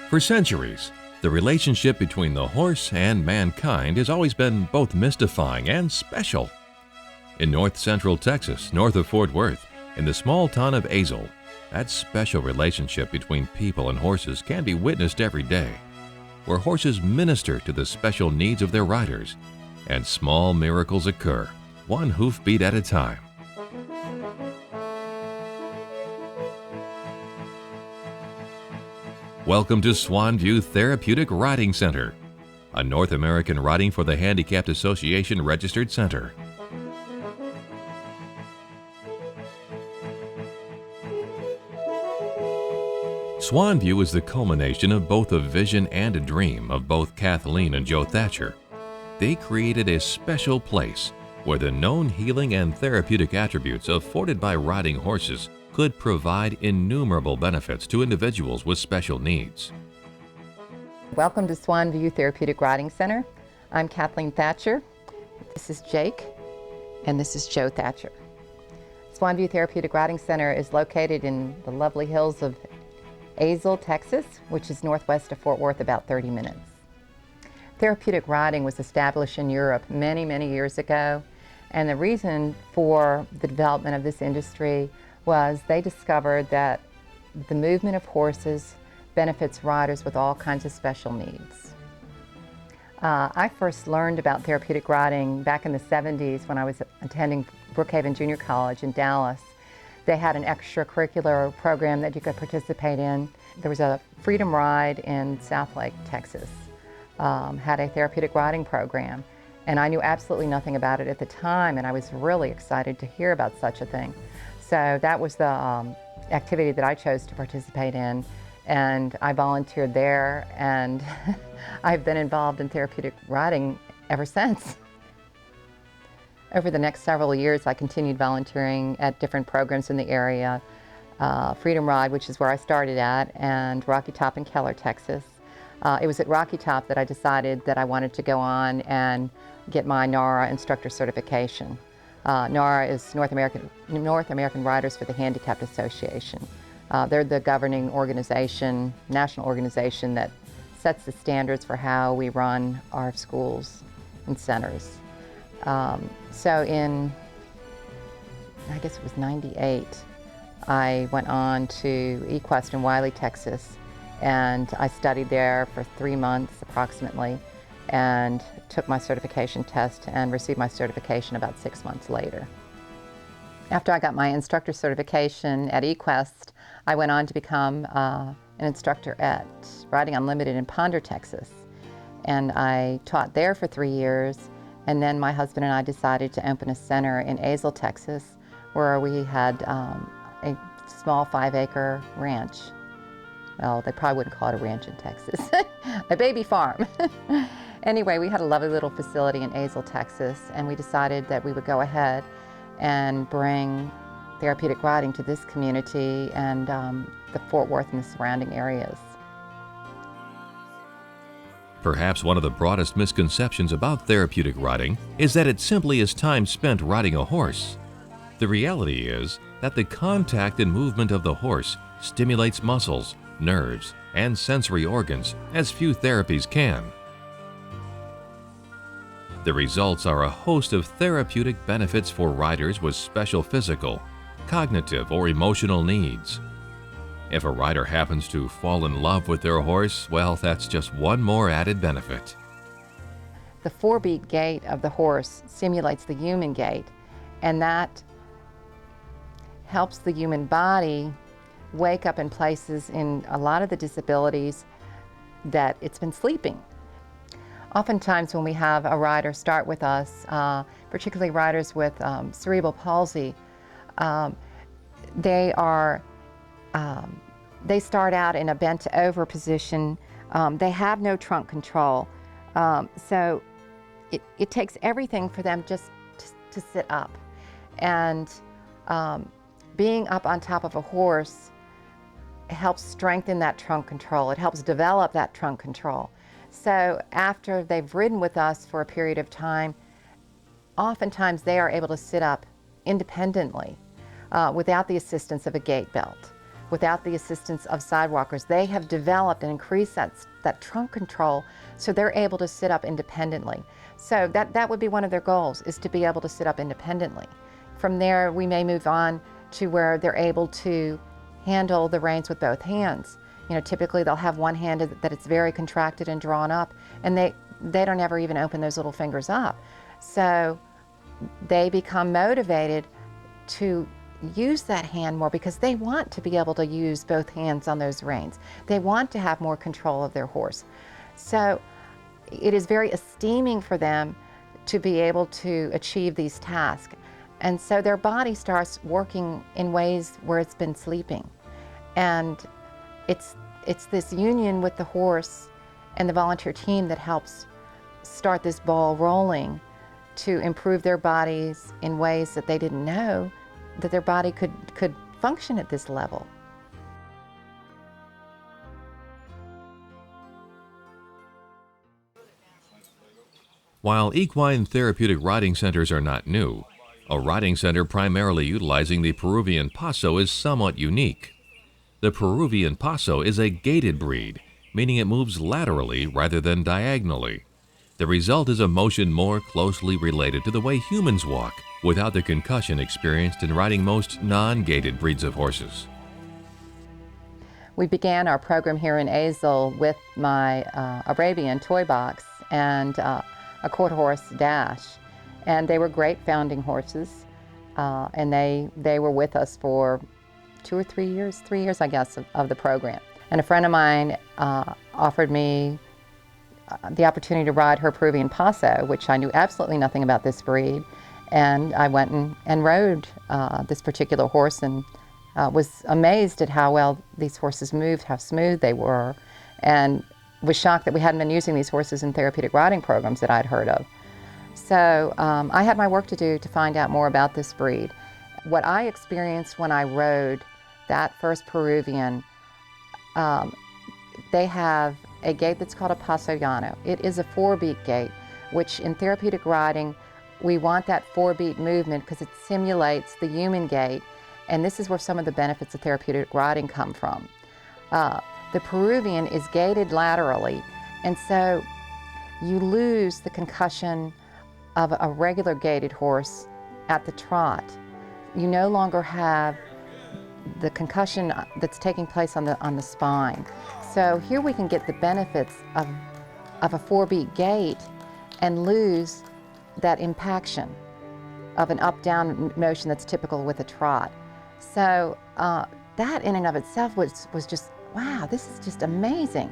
For centuries, the relationship between the horse and mankind has always been both mystifying and special. In north-central Texas, north of Fort Worth, in the small town of Azle, that special relationship between people and horses can be witnessed every day, where horses minister to the special needs of their riders, and small miracles occur, one hoofbeat at a time. Welcome to Swan Therapeutic Riding Center, a North American Riding for the Handicapped Association registered center. Swan is the culmination of both a vision and a dream of both Kathleen and Joe Thatcher. They created a special place where the known healing and therapeutic attributes afforded by riding horses could provide innumerable benefits to individuals with special needs. Welcome to Swan Therapeutic Riding Center. I'm Kathleen Thatcher. This is Jake, and this is Joe Thatcher. Swan Therapeutic Riding Center is located in the lovely hills of Azle, Texas, which is northwest of Fort Worth, about 30 minutes. Therapeutic riding was established in Europe many, many years ago, and the reason for the development of this industry was they discovered that the movement of horses benefits riders with all kinds of special needs. I first learned about therapeutic riding back in the 70s when I was attending Brookhaven Junior College in Dallas. They had an extracurricular program that you could participate in. There was a freedom ride in Southlake, Texas, had a therapeutic riding program. And I knew absolutely nothing about it at the time, and I was really excited to hear about such a thing. So that was the activity that I chose to participate in, and I volunteered there, and I've been involved in therapeutic riding ever since. Over the next several years, I continued volunteering at different programs in the area, Freedom Ride, which is where I started at, and Rocky Top in Keller, Texas. It was at Rocky Top that I decided that I wanted to go on and get my NARA instructor certification. NARA is North American Riders for the Handicapped Association. They're the governing organization, national organization that sets the standards for how we run our schools and centers. So in, I guess it was 98, I went on to Equest in Wiley, Texas, and I studied there for 3 months approximately, and took my certification test and received my certification about 6 months later. After I got my instructor certification at Equest, I went on to become an instructor at Riding Unlimited in Ponder, Texas, and I taught there for 3 years. And then my husband and I decided to open a center in Azle, Texas, where we had a small 5-acre ranch. Well, they probably wouldn't call it a ranch in Texas, a baby farm. Anyway, we had a lovely little facility in Azle, Texas, and we decided that we would go ahead and bring therapeutic riding to this community and the Fort Worth and the surrounding areas. Perhaps one of the broadest misconceptions about therapeutic riding is that it simply is time spent riding a horse. The reality is that the contact and movement of the horse stimulates muscles, nerves, and sensory organs as few therapies can. The results are a host of therapeutic benefits for riders with special physical, cognitive, or emotional needs. If a rider happens to fall in love with their horse, well, that's just one more added benefit. The 4-beat gait of the horse simulates the human gait, and that helps the human body wake up in places in a lot of the disabilities that it's been sleeping. Oftentimes when we have a rider start with us, particularly riders with cerebral palsy, they start out in a bent over position. They have no trunk control. So it takes everything for them just to sit up. And being up on top of a horse helps strengthen that trunk control. It helps develop that trunk control. So after they've ridden with us for a period of time, oftentimes they are able to sit up independently without the assistance of a gait belt. without the assistance of sidewalkers. They have developed and increased that trunk control so they're able to sit up independently. So that would be one of their goals, is to be able to sit up independently. From there, we may move on to where they're able to handle the reins with both hands. You know, typically they'll have one hand that it's very contracted and drawn up, and they don't ever even open those little fingers up. So they become motivated to use that hand more because they want to be able to use both hands on those reins. They want to have more control of their horse. So it is very esteeming for them to be able to achieve these tasks. And so their body starts working in ways where it's been sleeping. And it's this union with the horse and the volunteer team that helps start this ball rolling to improve their bodies in ways that they didn't know that their body could function at this level. While equine therapeutic riding centers are not new, a riding center primarily utilizing the Peruvian Paso is somewhat unique. The Peruvian Paso is a gaited breed, meaning it moves laterally rather than diagonally. The result is a motion more closely related to the way humans walk, without the concussion experienced in riding most non-gaited breeds of horses. We began our program here in Azle with my Arabian toy box and a quarter horse dash. And they were great founding horses. And they were with us for 2 or 3 years, 3 years, I guess, of the program. And a friend of mine offered me the opportunity to ride her Peruvian Paso, which I knew absolutely nothing about this breed. And I went and rode this particular horse and was amazed at how well these horses moved, how smooth they were, and was shocked that we hadn't been using these horses in therapeutic riding programs that I'd heard of. So I had my work to do to find out more about this breed. What I experienced when I rode that first Peruvian, they have a gait that's called a Paso Llano. It is a 4-beat gait, which in therapeutic riding, we want that 4-beat movement because it simulates the human gait, and this is where some of the benefits of therapeutic riding come from. The Peruvian is gaited laterally, and so you lose the concussion of a regular gaited horse at the trot. You no longer have the concussion that's taking place on the spine. So here we can get the benefits of a 4-beat gait and lose that impaction of an up-down motion that's typical with a trot. So that in and of itself was just, wow, this is just amazing.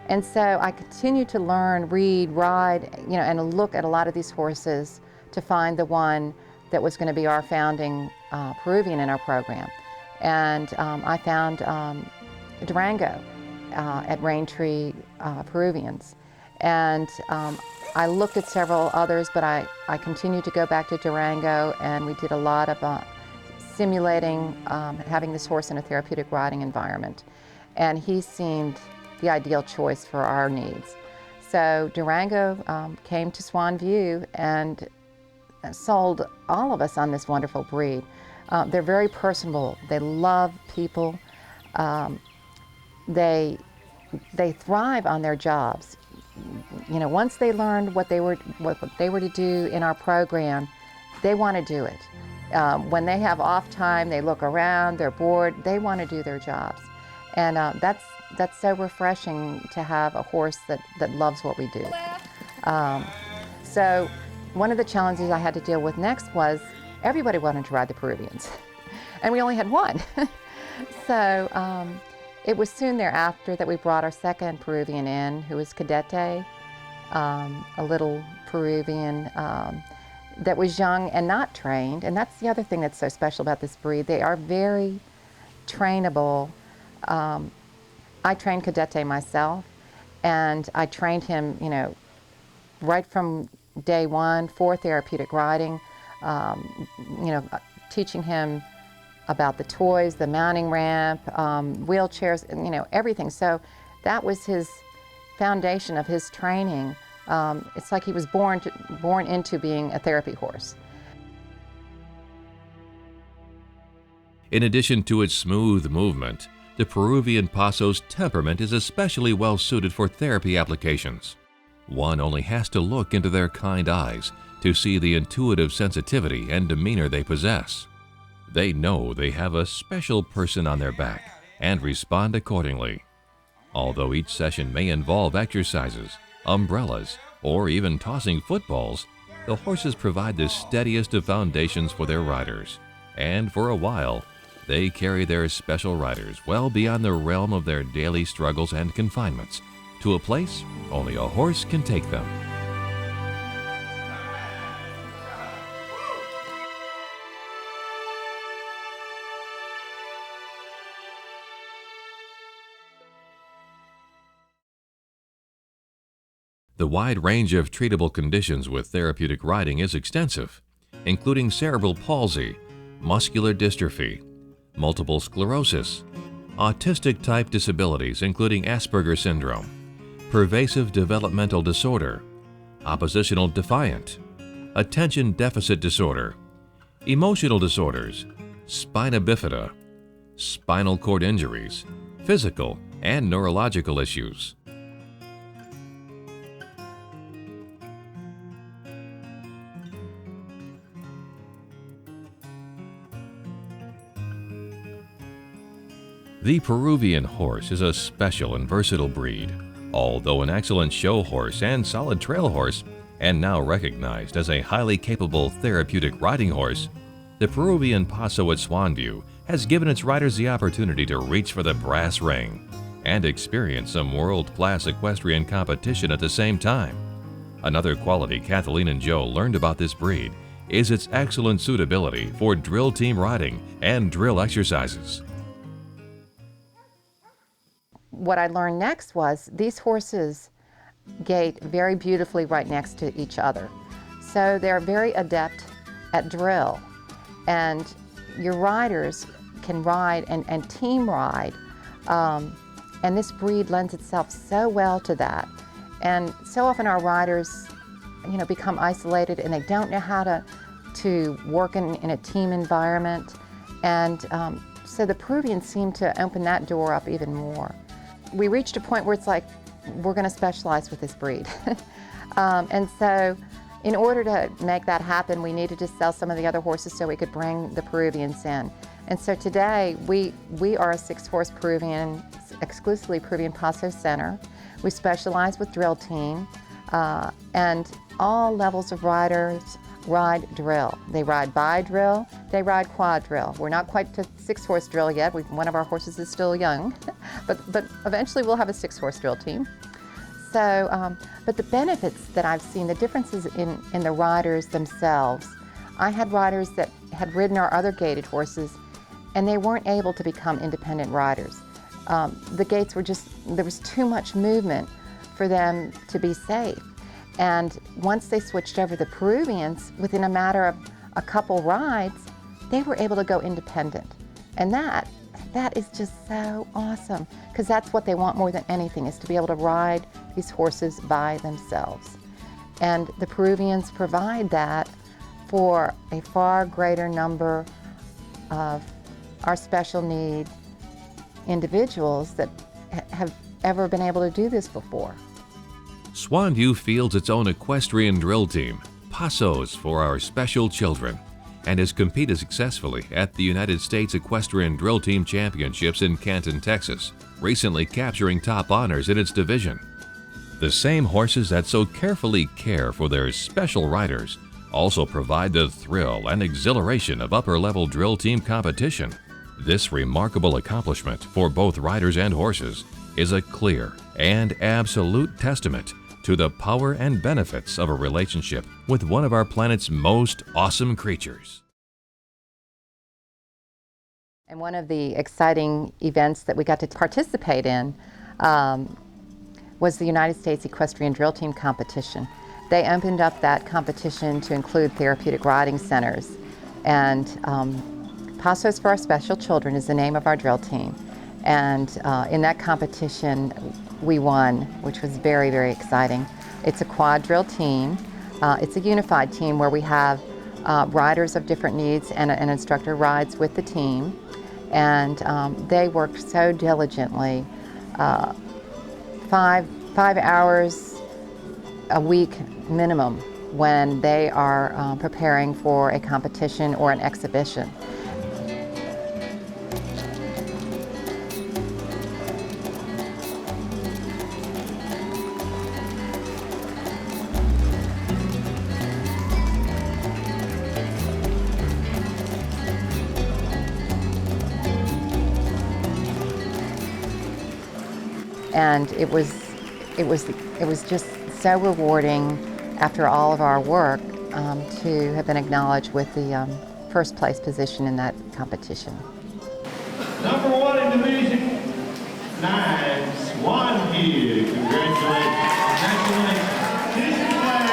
And so I continued to learn, read, ride, you know, and look at a lot of these horses to find the one that was going to be our founding Peruvian in our program. And I found Durango at Raintree Peruvians. And I looked at several others, but I continued to go back to Durango, and we did a lot of simulating having this horse in a therapeutic riding environment. And he seemed the ideal choice for our needs. So Durango came to Swan View and sold all of us on this wonderful breed. They're very personable. They love people. They thrive on their jobs. You know, once they learned what they were to do in our program, they want to do it. When they have off time, they look around, they're bored, they want to do their jobs. And that's so refreshing to have a horse that loves what we do. So one of the challenges I had to deal with next was everybody wanted to ride the Peruvians, and we only had one. So it was soon thereafter that we brought our second Peruvian in, who was Cadete, a little Peruvian that was young and not trained. And that's the other thing that's so special about this breed. They are very trainable. I trained Cadete myself, and I trained him, you know, right from day one for therapeutic riding, you know, teaching him about the toys, the mounting ramp, wheelchairs, you know, everything. So that was his foundation of his training. It's like he was born into being a therapy horse. In addition to its smooth movement, the Peruvian Paso's temperament is especially well suited for therapy applications. One only has to look into their kind eyes to see the intuitive sensitivity and demeanor they possess. They know they have a special person on their back and respond accordingly. Although each session may involve exercises, umbrellas, or even tossing footballs, the horses provide the steadiest of foundations for their riders, and for a while, they carry their special riders well beyond the realm of their daily struggles and confinements, to a place only a horse can take them. The wide range of treatable conditions with therapeutic riding is extensive, including cerebral palsy, muscular dystrophy, multiple sclerosis, autistic-type disabilities including Asperger's syndrome, pervasive developmental disorder, oppositional defiant, attention deficit disorder, emotional disorders, spina bifida, spinal cord injuries, physical and neurological issues. The Peruvian horse is a special and versatile breed. Although an excellent show horse and solid trail horse, and now recognized as a highly capable therapeutic riding horse, the Peruvian Paso at Swanview has given its riders the opportunity to reach for the brass ring and experience some world-class equestrian competition at the same time. Another quality Kathleen and Joe learned about this breed is its excellent suitability for drill team riding and drill exercises. What I learned next was these horses gait very beautifully right next to each other. So they're very adept at drill. And your riders can ride and team ride. And this breed lends itself so well to that. And so often our riders, become isolated and they don't know how to work in a team environment. And so the Peruvians seem to open that door up even more. We reached a point where it's like, we're going to specialize with this breed. And so in order to make that happen, we needed to sell some of the other horses so we could bring the Peruvians in. And so today, we are a 6-horse Peruvian, exclusively Peruvian Paso center. We specialize with drill team, and all levels of riders ride drill. They ride bi-drill, they ride quad-drill. We're not quite to 6-horse drill yet. One of our horses is still young, but eventually we'll have a 6-horse drill team. So, but the benefits that I've seen, the differences in the riders themselves. I had riders that had ridden our other gaited horses, and they weren't able to become independent riders. The gaits were there was too much movement for them to be safe. And once they switched over the Peruvians, within a matter of a couple rides, they were able to go independent. And that is just so awesome, because that's what they want more than anything, is to be able to ride these horses by themselves. And the Peruvians provide that for a far greater number of our special need individuals that have ever been able to do this before. Swanview fields its own equestrian drill team, Pasos for Our Special Children, and has competed successfully at the United States Equestrian Drill Team Championships in Canton, Texas, recently capturing top honors in its division. The same horses that so carefully care for their special riders also provide the thrill and exhilaration of upper-level drill team competition. This remarkable accomplishment for both riders and horses is a clear and absolute testament to the power and benefits of a relationship with one of our planet's most awesome creatures. And one of the exciting events that we got to participate in was the United States Equestrian Drill Team competition. They opened up that competition to include therapeutic riding centers. And Pasos for Our Special Children is the name of our drill team. And in that competition, we won, which was very, very exciting. It's a quad drill team. It's a unified team where we have riders of different needs, and an instructor rides with the team. and they work so diligently, 5 hours a week minimum when they are preparing for a competition or an exhibition. And it was just so rewarding after all of our work to have been acknowledged with the first place position in that competition. Number 1 in Division 9, Swan here. Congratulations. This is flag.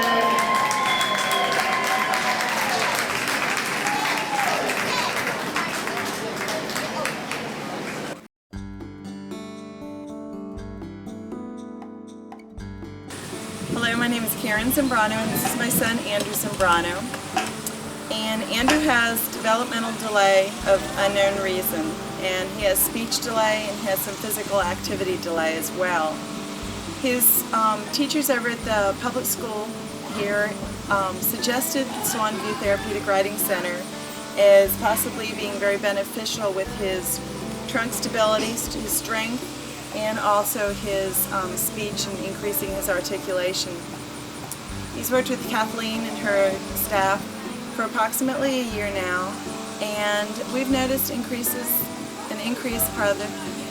Hello, my name is Karen Zambrano, and this is my son Andrew Zambrano. And Andrew has developmental delay of unknown reason, and he has speech delay and he has some physical activity delay as well. His teachers over at the public school here suggested Swan View Therapeutic Riding Center as possibly being very beneficial with his trunk stability, his strength, and also his speech and increasing his articulation. He's worked with Kathleen and her staff for approximately a year now, and we've noticed an increase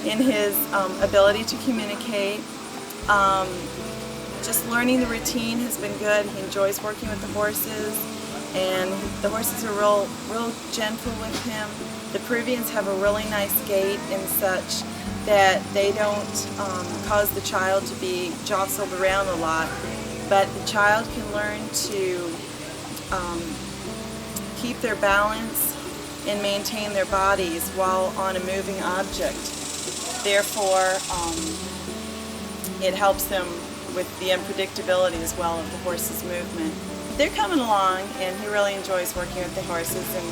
in his ability to communicate. Just learning the routine has been good. He enjoys working with the horses, and the horses are real gentle with him. The Peruvians have a really nice gait in such that they don't cause the child to be jostled around a lot, but the child can learn to keep their balance and maintain their bodies while on a moving object. Therefore, it helps them with the unpredictability as well of the horse's movement. They're coming along, and he really enjoys working with the horses, and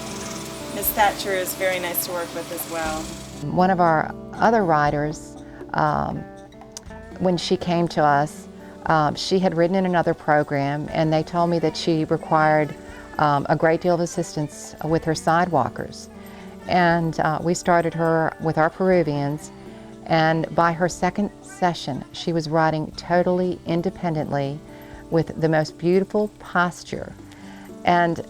Ms. Thatcher is very nice to work with as well. One of our other riders, when she came to us, she had ridden in another program, and they told me that she required a great deal of assistance with her sidewalkers. And we started her with our Peruvians, and by her second session, she was riding totally independently with the most beautiful posture. And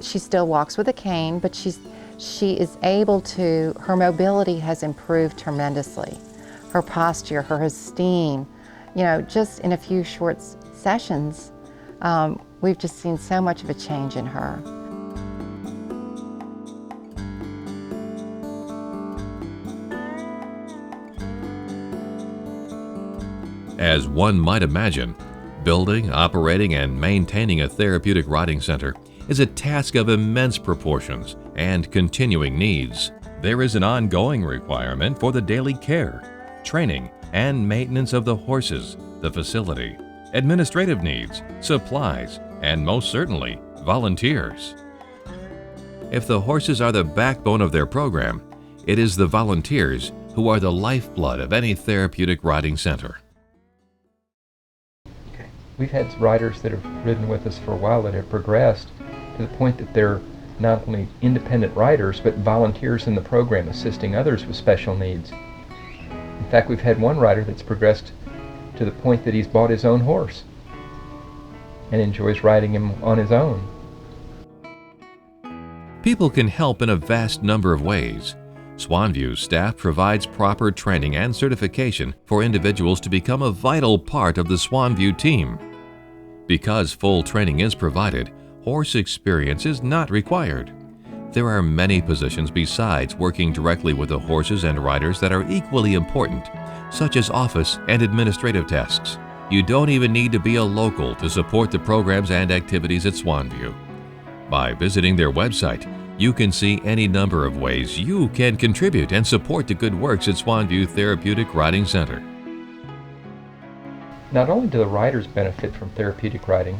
she still walks with a cane, but she is able to, her mobility has improved tremendously. Her posture, her esteem, just in a few short sessions, we've just seen so much of a change in her. As one might imagine, building, operating, and maintaining a therapeutic riding center is a task of immense proportions and continuing needs. There is an ongoing requirement for the daily care, training, and maintenance of the horses, the facility, administrative needs, supplies, and most certainly, volunteers. If the horses are the backbone of their program, it is the volunteers who are the lifeblood of any therapeutic riding center. We've had riders that have ridden with us for a while that have progressed to the point that they're not only independent riders, but volunteers in the program assisting others with special needs. In fact, we've had one rider that's progressed to the point that he's bought his own horse and enjoys riding him on his own. People can help in a vast number of ways. Swanview's staff provides proper training and certification for individuals to become a vital part of the Swanview team. Because full training is provided, horse experience is not required. There are many positions besides working directly with the horses and riders that are equally important, such as office and administrative tasks. You don't even need to be a local to support the programs and activities at Swanview. By visiting their website, you can see any number of ways you can contribute and support the good works at Swanview Therapeutic Riding Center. Not only do the riders benefit from therapeutic riding,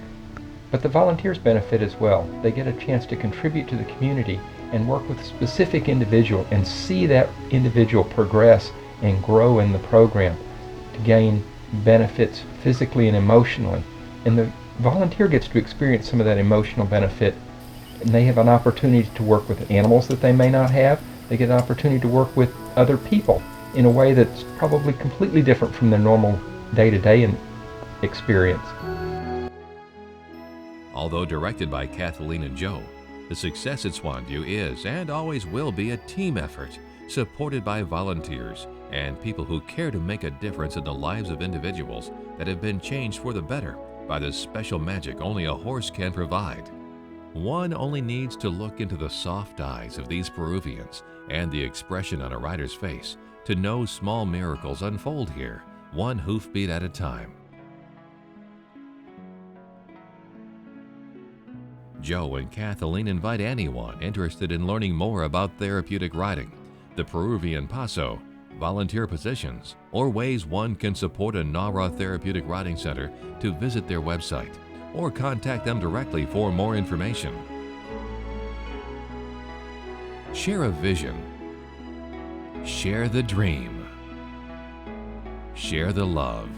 but the volunteers benefit as well. They get a chance to contribute to the community and work with a specific individual and see that individual progress and grow in the program to gain benefits physically and emotionally. And the volunteer gets to experience some of that emotional benefit, and they have an opportunity to work with animals that they may not have. They get an opportunity to work with other people in a way that's probably completely different from their normal day-to-day experience. Although directed by Kathleen and Joe, the success at Swanview is and always will be a team effort, supported by volunteers and people who care to make a difference in the lives of individuals that have been changed for the better by the special magic only a horse can provide. One only needs to look into the soft eyes of these Peruvians and the expression on a rider's face to know small miracles unfold here, one hoofbeat at a time. Joe and Kathleen invite anyone interested in learning more about therapeutic riding, the Peruvian Paso, volunteer positions, or ways one can support a NARA Therapeutic Riding Center to visit their website or contact them directly for more information. Share a vision. Share the dream. Share the love.